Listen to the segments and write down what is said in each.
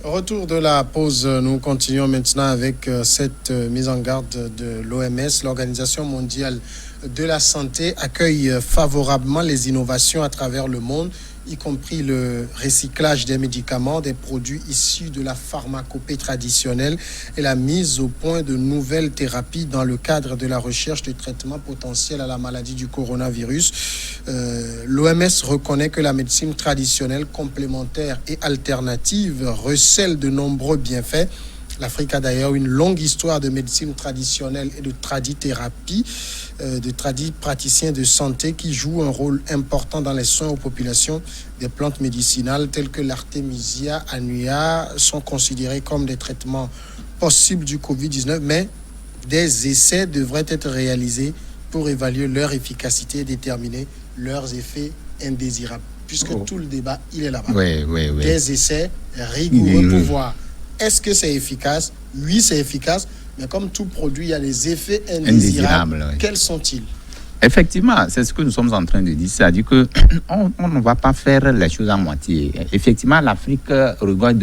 Retour de la pause, nous continuons maintenant avec cette mise en garde de l'OMS. L'Organisation mondiale de la santé accueille favorablement les innovations à travers le monde, y compris le recyclage des médicaments, des produits issus de la pharmacopée traditionnelle et la mise au point de nouvelles thérapies dans le cadre de la recherche de traitements potentiels à la maladie du coronavirus. L'OMS reconnaît que la médecine traditionnelle, complémentaire et alternative recèle de nombreux bienfaits. L'Afrique a d'ailleurs une longue histoire de médecine traditionnelle et de tradithérapie, de praticiens de santé qui jouent un rôle important dans les soins aux populations. Des plantes médicinales telles que l'Artemisia annua sont considérées comme des traitements possibles du Covid-19, mais des essais devraient être réalisés pour évaluer leur efficacité et déterminer leurs effets indésirables. Puisque tout le débat, il est là-bas. Oui. Des essais rigoureux pour voir. Est-ce que c'est efficace? Oui, c'est efficace. Mais comme tout produit, il y a des effets indésirables. Oui. Quels sont-ils? Effectivement, c'est ce que nous sommes en train de dire. C'est-à-dire qu'on ne va pas faire les choses à moitié. Effectivement, l'Afrique regorge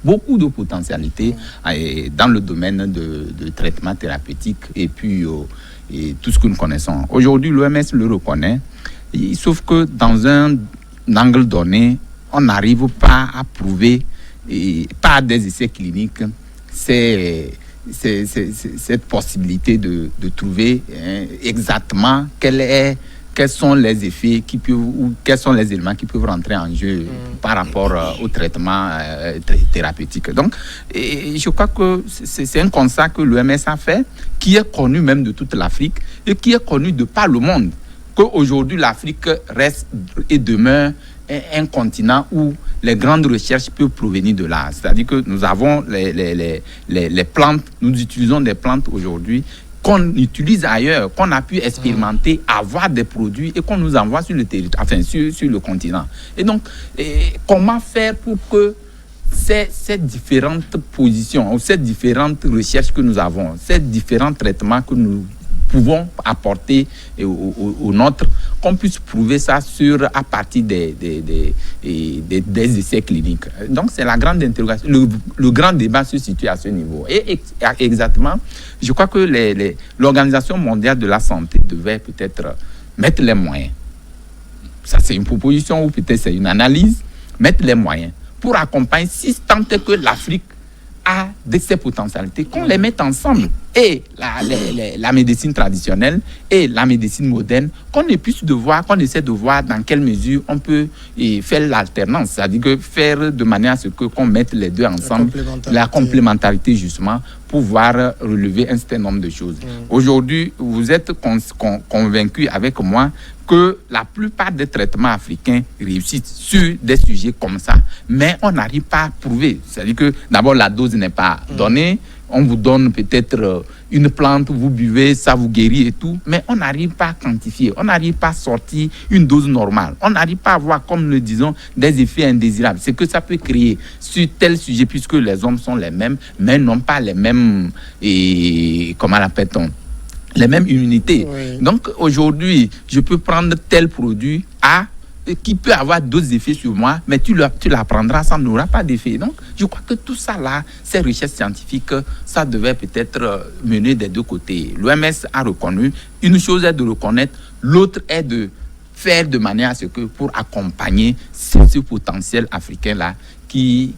beaucoup de potentialités dans le domaine de traitement thérapeutique et puis et tout ce que nous connaissons. Aujourd'hui, l'OMS le reconnaît. Sauf que dans un angle donné, on n'arrive pas à prouver par des essais cliniques cette possibilité de trouver exactement quels sont les effets ou quels sont les éléments qui peuvent rentrer en jeu par rapport au traitement thérapeutique. Donc, je crois que c'est un constat que l'OMS a fait, qui est connu même de toute l'Afrique et qui est connu de par le monde, qu'aujourd'hui l'Afrique reste et demeure un continent où les grandes recherches peuvent provenir de là. C'est-à-dire que nous avons les plantes, nous utilisons des plantes aujourd'hui qu'on utilise ailleurs, qu'on a pu expérimenter, avoir des produits et qu'on nous envoie sur le territoire, enfin sur le continent. Et donc, comment faire pour que ces différentes positions, ou ces différentes recherches que nous avons, ces différents traitements que nous pouvons apporter au nôtre, qu'on puisse prouver ça à partir des essais cliniques. Donc, c'est la grande interrogation. Le grand débat se situe à ce niveau. Et exactement, je crois que l'Organisation mondiale de la santé devait peut-être mettre les moyens. Ça, c'est une proposition ou peut-être c'est une analyse. Mettre les moyens pour accompagner, si tant est que l'Afrique a de ces potentialités, qu'on les mette ensemble, et la médecine traditionnelle et la médecine moderne, qu'on essaie de voir dans quelle mesure on peut faire l'alternance, c'est-à-dire que faire de manière à ce qu'on mette les deux ensemble, la complémentarité justement, pour pouvoir relever un certain nombre de choses. Aujourd'hui, vous êtes convaincus avec moi que la plupart des traitements africains réussissent sur des sujets comme ça, mais on n'arrive pas à prouver. C'est-à-dire que d'abord la dose n'est pas donnée, on vous donne peut-être une plante, vous buvez, ça vous guérit et tout, mais on n'arrive pas à quantifier, on n'arrive pas à sortir une dose normale, on n'arrive pas à voir, comme nous le disons, des effets indésirables. C'est que ça peut créer sur tel sujet, puisque les hommes sont les mêmes, mais n'ont pas les mêmes, comment l'appelle-t-on, les mêmes immunités. Oui. Donc aujourd'hui, je peux prendre tel produit qui peut avoir d'autres effets sur moi, mais tu la prendras, ça n'aura pas d'effet. Donc, je crois que tout ça là, ces recherches scientifiques, ça devait peut-être mener des deux côtés. L'OMS a reconnu, une chose est de reconnaître, l'autre est de faire de manière à ce que pour accompagner ce potentiel africain là, qui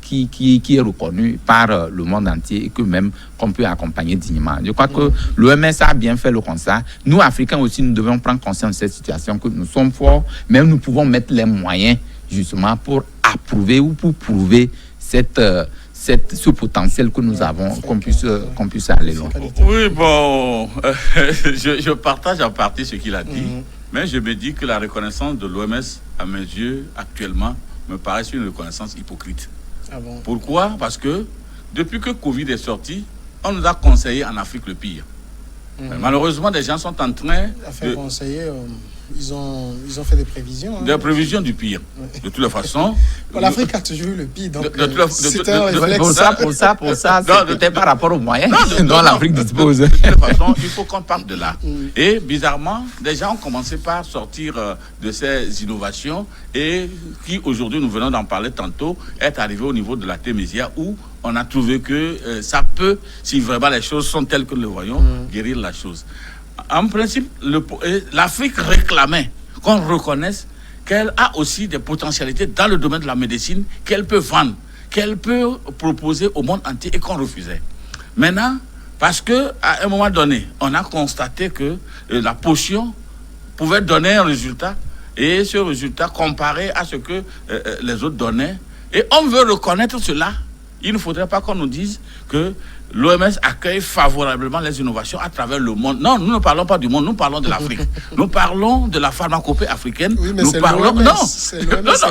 est reconnu par le monde entier et que même qu'on peut accompagner dignement. Je crois que l'OMS a bien fait le constat. Nous, Africains aussi, nous devons prendre conscience de cette situation, que nous sommes forts, mais nous pouvons mettre les moyens justement pour approuver ou pour prouver ce potentiel que nous avons, qu'on puisse aller loin. Oui, bon, je partage en partie ce qu'il a dit, mais je me dis que la reconnaissance de l'OMS, à mes yeux, actuellement, me paraît une reconnaissance hypocrite. Ah bon? Pourquoi? Parce que depuis que Covid est sorti, on nous a conseillé en Afrique le pire. Malheureusement, des gens sont en train de conseiller. ils ont fait des prévisions. Des prévisions du pire. Ouais. De toutes les façons. L'Afrique a toujours eu le pire. Donc, pour ça, c'est peut-être par rapport aux moyens dont l'Afrique dispose. De toute façon, il faut qu'on parte de là. Et bizarrement, des gens ont commencé par sortir de ces innovations et qui, aujourd'hui, nous venons d'en parler tantôt, est arrivé au niveau de la Témésia où on a trouvé que ça peut, si vraiment les choses sont telles que nous le voyons, guérir la chose. En principe, l'Afrique réclamait qu'on reconnaisse qu'elle a aussi des potentialités dans le domaine de la médecine, qu'elle peut vendre, qu'elle peut proposer au monde entier et qu'on refusait. Maintenant, parce qu'à un moment donné, on a constaté que la potion pouvait donner un résultat et ce résultat comparé à ce que les autres donnaient. Et on veut reconnaître cela. Il ne faudrait pas qu'on nous dise que l'OMS accueille favorablement les innovations à travers le monde. Non, nous ne parlons pas du monde, nous parlons de l'Afrique. Nous parlons de la pharmacopée africaine. Oui, mais nous c'est parlons... c'est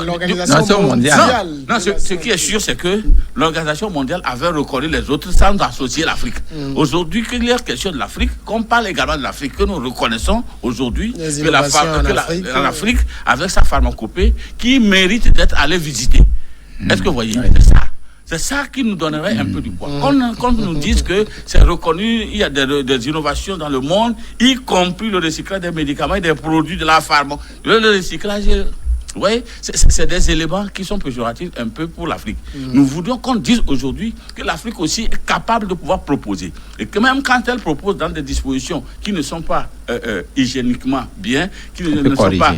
l'Organisation mondiale. Non, ce qui est sûr, c'est que l'Organisation mondiale avait reconnu les autres sans associer l'Afrique. Aujourd'hui, qu'il y a question de l'Afrique, qu'on parle également de l'Afrique, que nous reconnaissons aujourd'hui que l'Afrique, avec sa pharmacopée, qui mérite d'être allée visiter. Est-ce que vous voyez? C'est ça qui nous donnerait un peu du poids. Qu'on nous dise que c'est reconnu, il y a des innovations dans le monde, y compris le recyclage des médicaments et des produits de la pharma. Le recyclage, vous voyez, c'est des éléments qui sont péjoratifs un peu pour l'Afrique. Nous voudrions qu'on dise aujourd'hui que l'Afrique aussi est capable de pouvoir proposer. Et que même quand elle propose dans des dispositions qui ne sont pas hygiéniquement bien, qui ne sont pas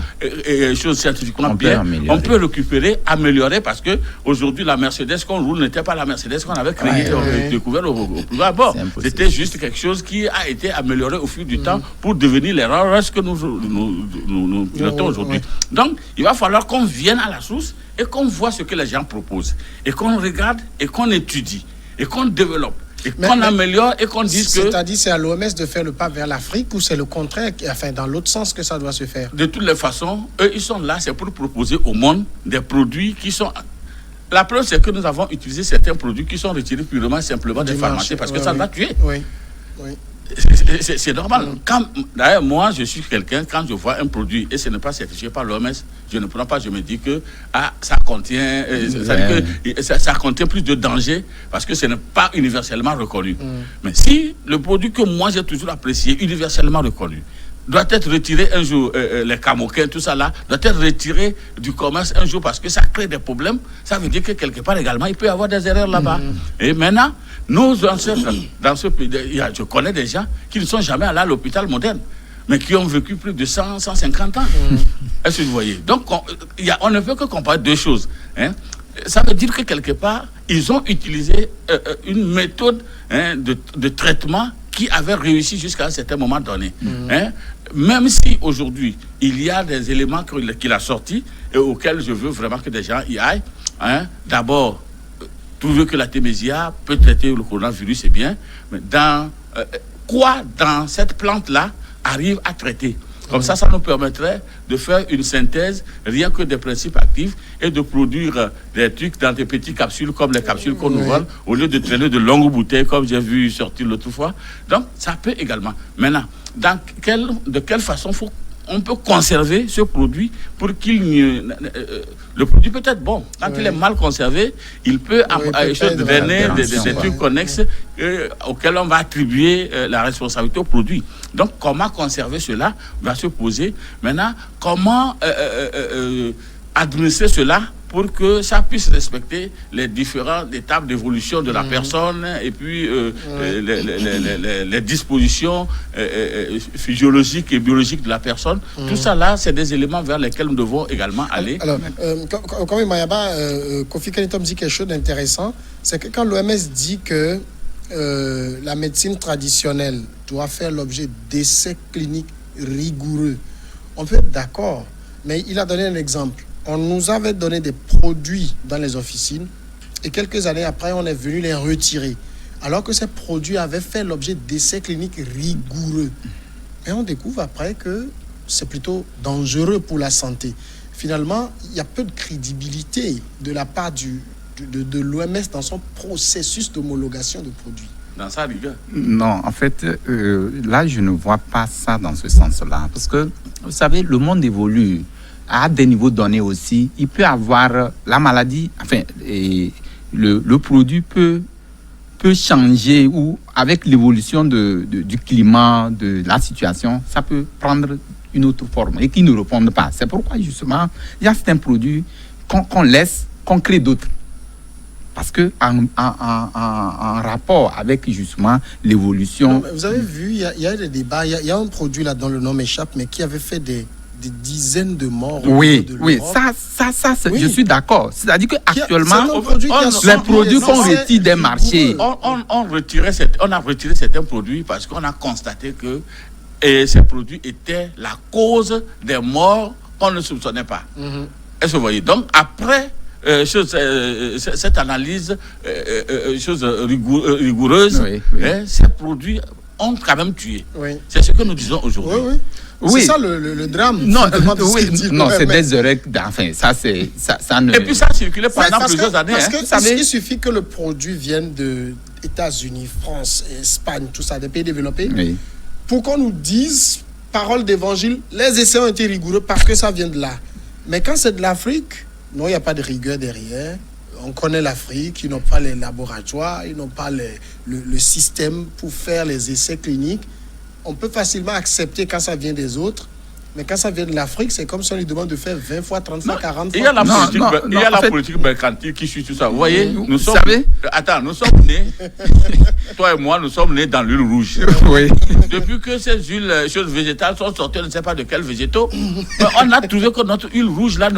choses scientifiquement bien, on peut récupérer, améliorer, parce que aujourd'hui la Mercedes qu'on roule n'était pas la Mercedes qu'on avait créée, découvert au plus bas bord. C'était juste quelque chose qui a été amélioré au fil du temps pour devenir les rares que nous pilotons aujourd'hui. Donc, il va falloir qu'on vienne à la source et qu'on voit ce que les gens proposent et qu'on regarde et qu'on étudie et qu'on développe. Et qu'on améliore et qu'on dise que... C'est-à-dire, c'est à l'OMS de faire le pas vers l'Afrique ou c'est le contraire, enfin dans l'autre sens que ça doit se faire? De toutes les façons, eux, ils sont là, c'est pour proposer au monde des produits qui sont... La preuve, c'est que nous avons utilisé certains produits qui sont retirés purement simplement des pharmacies parce que ça va tuer. Oui. C'est normal. D'ailleurs, moi, je suis quelqu'un, quand je vois un produit et ce n'est pas certifié par l'OMS, je ne prends pas, je me dis que ça contient plus de danger parce que ce n'est pas universellement reconnu. Mais si le produit que moi j'ai toujours apprécié, universellement reconnu, doit être retiré un jour, les camoquins, tout ça là, doit être retiré du commerce un jour parce que ça crée des problèmes, ça veut dire que quelque part également, il peut y avoir des erreurs là-bas. Et maintenant, nos ancêtres, dans ce pays, je connais des gens qui ne sont jamais allés à l'hôpital moderne, mais qui ont vécu plus de 100, 150 ans. Est-ce que vous voyez? Donc, on ne peut que comparer deux choses. Ça veut dire que quelque part, ils ont utilisé une méthode de traitement qui avait réussi jusqu'à un certain moment donné. Même si aujourd'hui, il y a des éléments qu'il a sortis et auxquels je veux vraiment que des gens y aillent. D'abord, trouver que la Témésia peut traiter le coronavirus, c'est bien, mais quoi dans cette plante-là arrive à traiter? Comme ça nous permettrait de faire une synthèse, rien que des principes actifs, et de produire des trucs dans des petites capsules, comme les capsules qu'on nous vend, au lieu de traîner de longues bouteilles, comme j'ai vu sortir l'autre fois. Donc, ça peut également. Maintenant, de quelle façon on peut conserver ce produit pour qu'il le produit peut être bon. Quand il est mal conservé, il peut donner des trucs connexes auxquels on va attribuer la responsabilité au produit. Donc, comment conserver cela va se poser. Maintenant, comment administrer cela pour que ça puisse respecter les différentes étapes d'évolution de la personne et puis les dispositions physiologiques et biologiques de la personne. Tout ça là, c'est des éléments vers lesquels nous devons également aller. Alors, comme Mayaba, Kofi Kenitom dit quelque chose d'intéressant, c'est que quand l'OMS dit que la médecine traditionnelle doit faire l'objet d'essais cliniques rigoureux, on peut être d'accord, mais il a donné un exemple. On nous avait donné des produits dans les officines et quelques années après, on est venu les retirer. Alors que ces produits avaient fait l'objet d'essais cliniques rigoureux. Et on découvre après que c'est plutôt dangereux pour la santé. Finalement, il y a peu de crédibilité de la part de l'OMS dans son processus d'homologation de produits. dans sa rigueur. Non, en fait, là, je ne vois pas ça dans ce sens-là. Parce que, vous savez, le monde évolue à des niveaux donnés aussi. Il peut avoir la maladie, enfin, et le produit peut changer ou avec l'évolution du climat, de la situation, ça peut prendre une autre forme et qui ne répondent pas. C'est pourquoi, justement, il y a certains produits qu'on laisse, qu'on crée d'autres. Parce que en rapport avec justement l'évolution. Vous avez vu, il y a des débats. Il y a un produit là dont le nom m'échappe, mais qui avait fait des dizaines de morts. Oui, ça Oui. je suis d'accord. C'est-à-dire qu'actuellement, les produits qu'on retire des marchés. On a retiré certains produits parce qu'on a constaté que ces produits étaient la cause des morts qu'on ne soupçonnait pas. Est-ce que vous voyez? Donc, après cette analyse rigoureuse, ces produits ont quand même tué. Oui. C'est ce que nous disons aujourd'hui. Oui. C'est ça le drame. Non, c'est des erreurs. Enfin, ça ne. Et puis ça a circulé pendant plusieurs années. Parce qu'il suffit que le produit vienne des États-Unis, France, Espagne, tout ça, des pays développés, pour qu'on nous dise, parole d'évangile, les essais ont été rigoureux parce que ça vient de là. Mais quand c'est de l'Afrique, non, il n'y a pas de rigueur derrière. On connaît l'Afrique, ils n'ont pas les laboratoires, ils n'ont pas le système pour faire les essais cliniques. On peut facilement accepter quand ça vient des autres, mais quand ça vient de l'Afrique, c'est comme si on lui demande de faire 20 fois, 30 fois, 40 fois. Il y a la politique mercantile qui suit tout ça. Vous voyez, nous sommes nés, toi et moi, nous sommes nés dans l'huile rouge. Oui. Depuis que ces choses végétales sont sorties, on ne sait pas de quels végétaux, on a trouvé que notre huile rouge là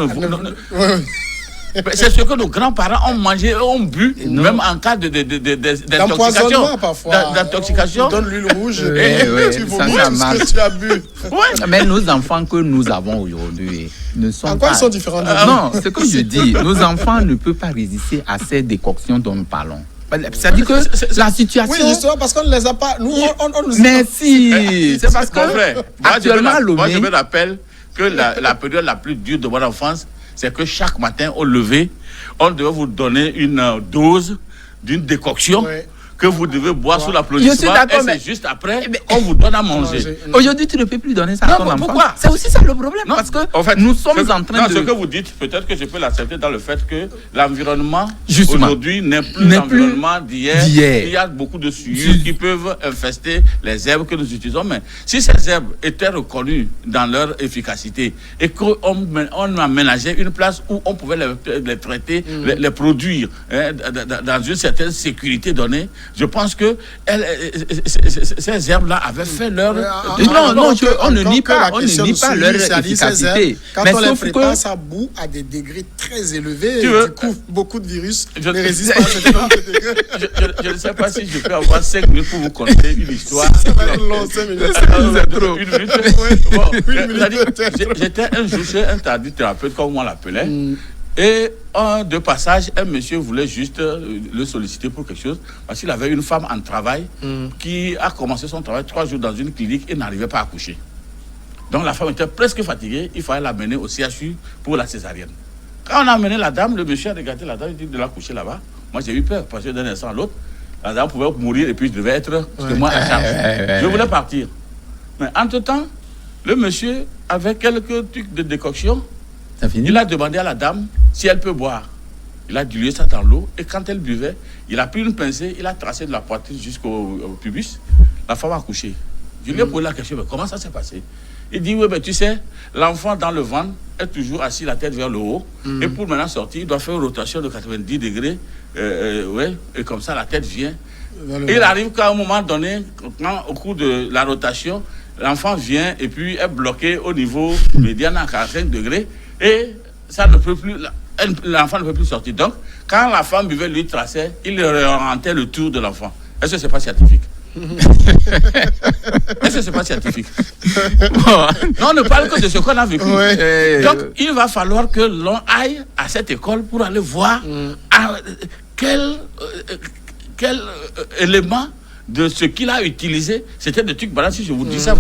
c'est ce que nos grands-parents ont mangé, ont bu, même en cas d'intoxication. D'intoxication. On donne l'huile rouge tu vomis ce que tu as bu. Mais nos enfants que nous avons aujourd'hui ne sont pas... ils sont différents de Non, ce que je dis, nos enfants ne peuvent pas résister à ces décoctions dont nous parlons. C'est-à-dire que la situation... Oui, justement, parce qu'on ne les a pas... Nous, mais si, c'est parce que... Actuellement, moi, je me rappelle que la période la plus dure de mon enfance, c'est que chaque matin, au lever, on devait vous donner une dose d'une décoction que vous devez boire sous l'applaudissement. Et c'est juste après qu'on vous donne à manger. Aujourd'hui, tu ne peux plus donner ça à ton enfant. Pourquoi? C'est aussi ça le problème. Non, parce que en fait, nous sommes en train de... Ce que vous dites, peut-être que je peux l'accepter dans le fait que l'environnement aujourd'hui n'est plus l'environnement d'hier. Il y a beaucoup de souillures qui peuvent infester les herbes que nous utilisons. Mais si ces herbes étaient reconnues dans leur efficacité et qu'on aménageait une place où on pouvait les traiter, les produire dans une certaine sécurité donnée, je pense que ces herbes-là avaient fait leur... on ne nie pas leur efficacité. Quand on les prépare, ça bout à des degrés très élevés. Du coup, beaucoup de virus ne résistent pas à ce genre de degrés. Je ne sais pas si je peux avoir 5 minutes pour vous conter une histoire. Ça va être long, 5 minutes. Une minute. J'étais un jour chez un thérapeute, comme on l'appelait. Et de passage, un monsieur voulait juste le solliciter pour quelque chose parce qu'il avait une femme en travail qui a commencé son travail 3 jours dans une clinique et n'arrivait pas à accoucher. Donc la femme était presque fatiguée, il fallait l'amener au CHU pour la césarienne. Quand on a amené la dame, le monsieur a regardé la dame, il dit de la coucher là-bas. Moi j'ai eu peur parce que d'un instant à l'autre, la dame pouvait mourir et puis je devais être moi à charge. Je voulais partir. Mais entre-temps, le monsieur avait quelques trucs de décoction. Il a demandé à la dame si elle peut boire. Il a dilué ça dans l'eau et quand elle buvait, il a pris une pincée, il a tracé de la poitrine jusqu'au pubis. La femme a couché. Je lui ai posé la question, mais comment ça s'est passé? Il dit, oui, mais tu sais, l'enfant dans le ventre est toujours assis la tête vers le haut. Et pour maintenant sortir, il doit faire une rotation de 90 degrés. Et comme ça, la tête vient. Et il arrive qu'à un moment donné, au cours de la rotation, l'enfant vient et puis est bloqué au niveau médian à 45 degrés. Et ça ne peut plus, l'enfant ne peut plus sortir. Donc, quand la femme buvait, lui traçait, il réorientait le tour de l'enfant. Est-ce que ce n'est pas scientifique? Est-ce que ce n'est pas scientifique? Non, on ne parle que de ce qu'on a vécu. Donc, il va falloir que l'on aille à cette école pour aller voir quel élément de ce qu'il a utilisé, c'était des trucs, voilà, si je vous dis ça,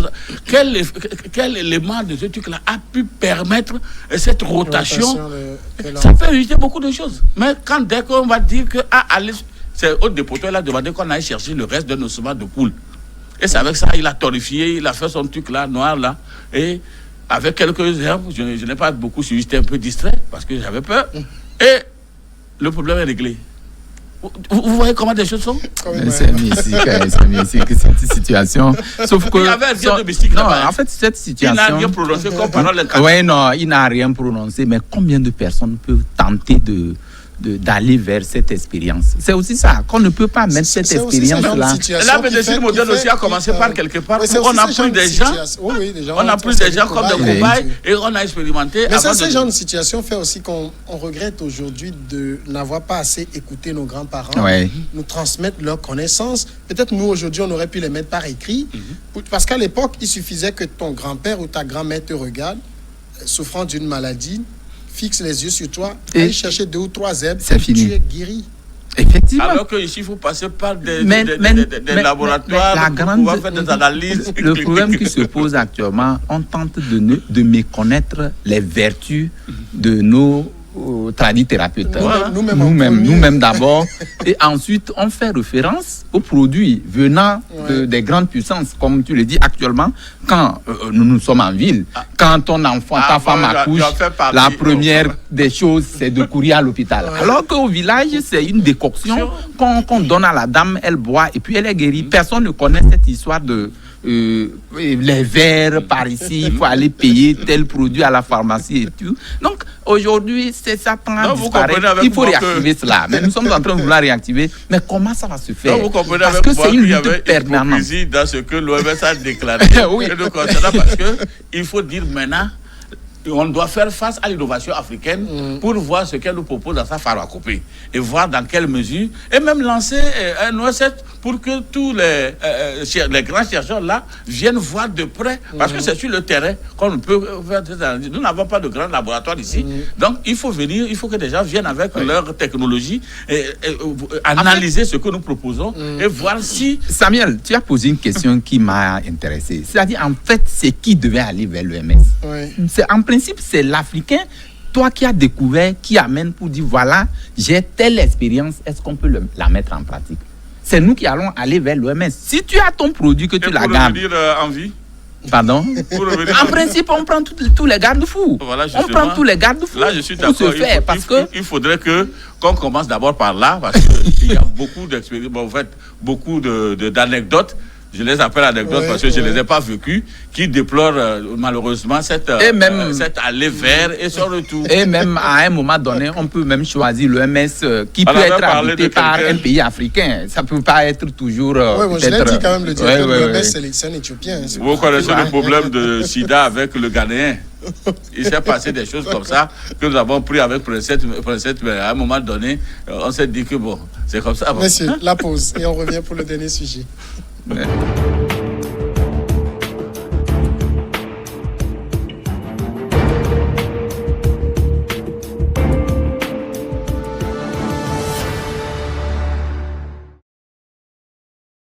quel élément de ce truc-là a pu permettre cette rotation, ça peut éviter beaucoup de choses. Mais dès qu'on va dire que c'est au dépotoir, il a demandé qu'on aille chercher le reste de nos semences de poules. Et c'est avec ça, il a torréfié, il a fait son truc là, noir là. Et avec quelques herbes, je n'ai pas beaucoup suivi, j'étais un peu distrait parce que j'avais peur. Et le problème est réglé. Vous voyez comment des choses sont? C'est mystique, cette situation. Sauf que. Il y avait rien de mystique là-bas. En fait, cette situation. Il n'a rien prononcé comme parole. Oui, non, il n'a rien prononcé. Mais combien de personnes peuvent tenter d'aller vers cette expérience? C'est aussi ça, qu'on ne peut pas mettre cette expérience-là. La médecine moderne aussi a commencé par quelque part. On a pris des gens, on a pris des gens comme des cobayes et on a expérimenté. Mais ce genre de situation fait aussi qu'on regrette aujourd'hui de n'avoir pas assez écouté nos grands-parents, nous transmettre leurs connaissances. Peut-être nous, aujourd'hui, on aurait pu les mettre par écrit. Parce qu'à l'époque, il suffisait que ton grand-père ou ta grand-mère te regarde, souffrant d'une maladie, fixe les yeux sur toi, allez chercher 2 ou 3 herbes, c'est fini. Tu es guéri. Effectivement. Alors qu'ici, il faut passer par des laboratoires pour pouvoir faire des analyses. Le problème qui se pose actuellement, on tente de méconnaître les vertus de nos tradithérapeutes. Nous-mêmes d'abord. Et ensuite, on fait référence aux produits venant des grandes puissances. Comme tu le dis actuellement, quand nous sommes en ville, quand ton enfant, ta femme accouche, la première des choses, c'est de courir à l'hôpital. Alors qu'au village, c'est une décoction qu'on donne à la dame, elle boit et puis elle est guérie. Personne ne connaît cette histoire de les verres par ici, il faut aller payer tel produit à la pharmacie et tout. Donc aujourd'hui, ça tend à disparaître. Il faut réactiver cela. Mais nous sommes en train de vouloir réactiver. Mais comment ça va se faire? Non, vous comprenez parce que c'est une lutte permanente. Dans ce que l'OMS a déclaré. Oui. Parce qu'il faut dire maintenant, on doit faire face à l'innovation africaine pour voir ce qu'elle nous propose dans sa pharmacopée et voir dans quelle mesure, et même lancer un OSS pour que tous les grands chercheurs là viennent voir de près, parce que c'est sur le terrain qu'on peut faire des analyses. Nous n'avons pas de grand laboratoire ici, donc il faut venir, il faut que des gens viennent avec leur technologie et analyser ce que nous proposons et voir si... Samuel, tu as posé une question qui m'a intéressé. C'est-à-dire, en fait, c'est qui devait aller vers l'OMS? En principe, c'est l'Africain, toi qui as découvert, qui amène pour dire, voilà, j'ai telle expérience, est-ce qu'on peut la mettre en pratique? C'est nous qui allons aller vers l'OMS. Si tu as ton produit, que tu la gardes... Pour revenir en vie? Pardon? En principe, on prend tous les garde-fous. Voilà, on prend tous les garde-fous. Là, je suis d'accord. Il faudrait qu'on commence d'abord par là, parce qu'il y a beaucoup d'expériences, en fait, beaucoup d'anecdotes. Je les appelle anecdotes parce que je ne les ai pas vécues, qui déplorent malheureusement cette aller vers et son retour. Et même à un moment donné, on peut même choisir l'OMS qui peut être habité par un pays africain. Ça ne peut pas être toujours... Oui, je l'ai dit quand même, le directeur de l'OMS, c'est un Éthiopien. Vous connaissez le problème de sida avec le Ghanéen. Il s'est passé des choses comme ça que nous avons pris avec Princette, mais à un moment donné, on s'est dit que bon, c'est comme ça. Bon. Monsieur, la pause et on revient pour le dernier sujet. Ouais.